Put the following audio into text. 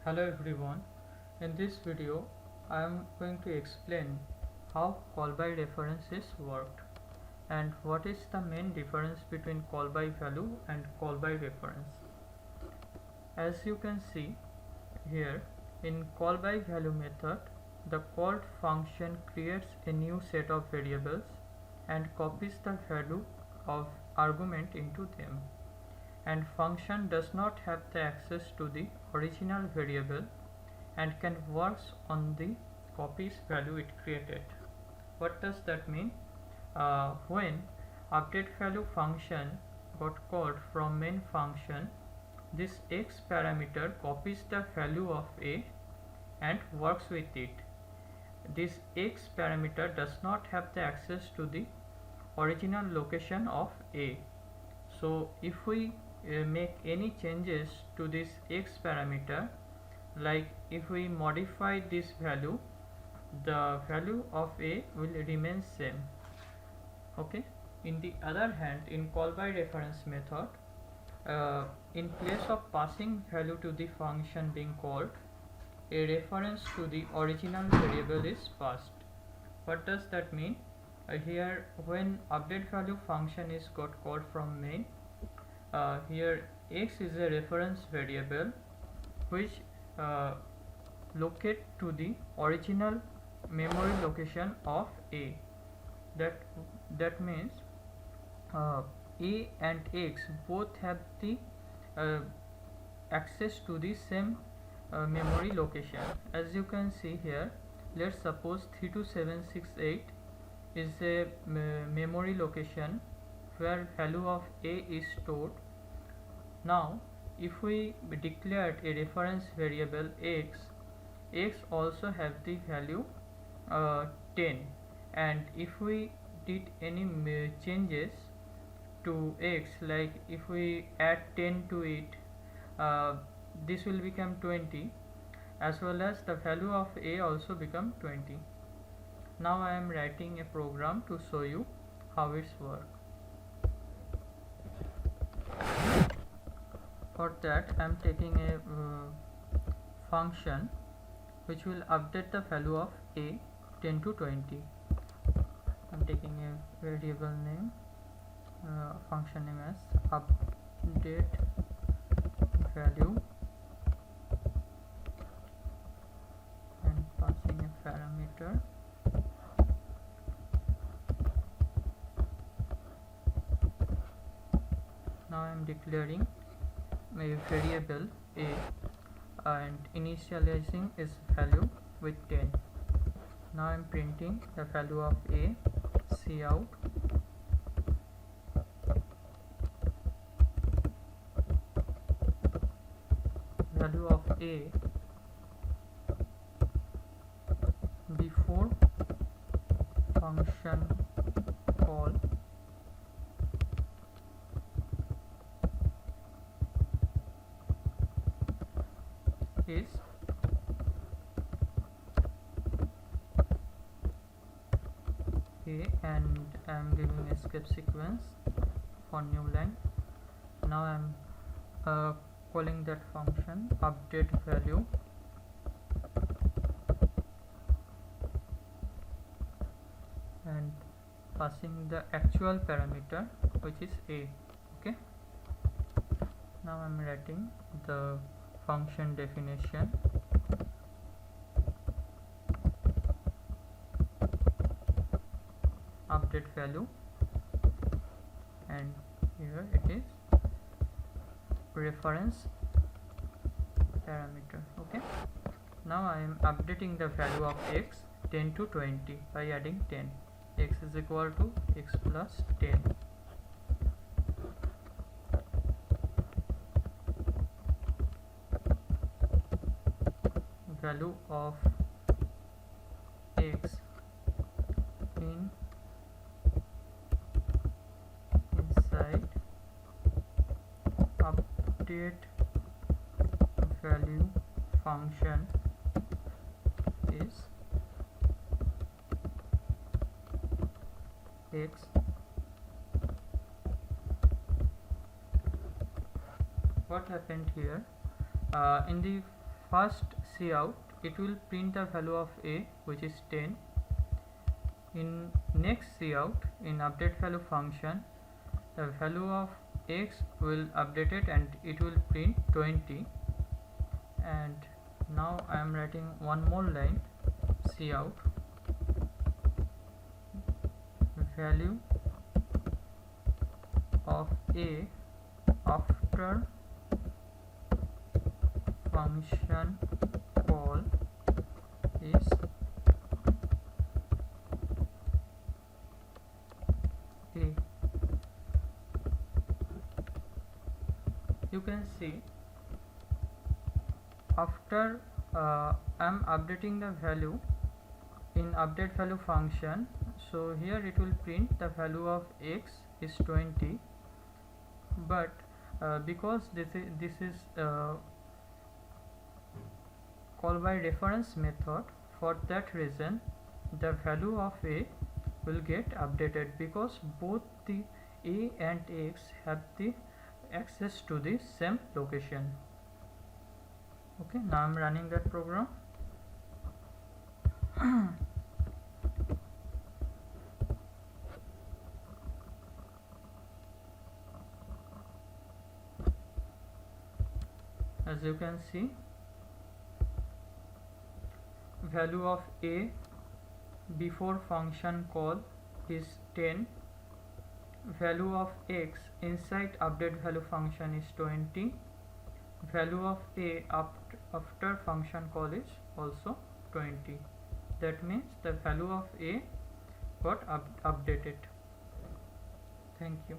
Hello everyone. In this video, I am going to explain how call by references work and what is the main difference between call by value and call by reference. As you can see here, in call by value method, the called function creates a new set of variables and copies the value of argument into them, and function does not have the access to the original variable and can works on the copies value it created. What does that mean? When update value function got called from main function, this x parameter copies the value of a and works with it. This x parameter does not have the access to the original location of a. So if we make any changes to this x parameter, like if we modify this value, the value of a will remain same. Okay. In the other hand, in call by reference method, in place of passing value to the function being called, a reference to the original variable is passed. What does that mean? Here when update value function is got called from main, here x is a reference variable which locate to the original memory location of a. That means a and x both have the access to the same memory location. As you can see here, let's suppose 32768 is a memory location where value of a is stored. Now if we declared a reference variable x also have the value 10, and if we did any changes to x, like if we add 10 to it, this will become 20, as well as the value of a also become 20. Now I am writing a program to show you how it's work. For that I am taking a function which will update the value of a 10 to 20. I am taking a variable name, function name as update value, and passing a parameter. Now I am declaring a variable a and initializing its value with 10. Now I am printing the value of a, cout, value of a before function call is a, and I am giving escape sequence for new line. Now I am calling that function update value and passing the actual parameter which is a. Okay. Now I am writing the function definition. Update value, and here it is reference parameter. Okay. Now I am updating the value of x 10 to 20 by adding 10. X is equal to x plus 10. Value of x inside update value function is x. What happened here? In the first cout it will print the value of a, which is 10. In next cout, in update value function, the value of x will update it and it will print 20. And now I am writing one more line, cout value of a after function call is a. You can see after I am updating the value in update value function, so here it will print the value of x is 20, but because this is call by reference method, for that reason the value of a will get updated, because both the a and x have the access to the same location. Okay, now I am running that program. As you can see, value of a before function call is 10, value of x inside update value function is 20, value of a after function call is also 20. That means the value of a got updated. Thank you.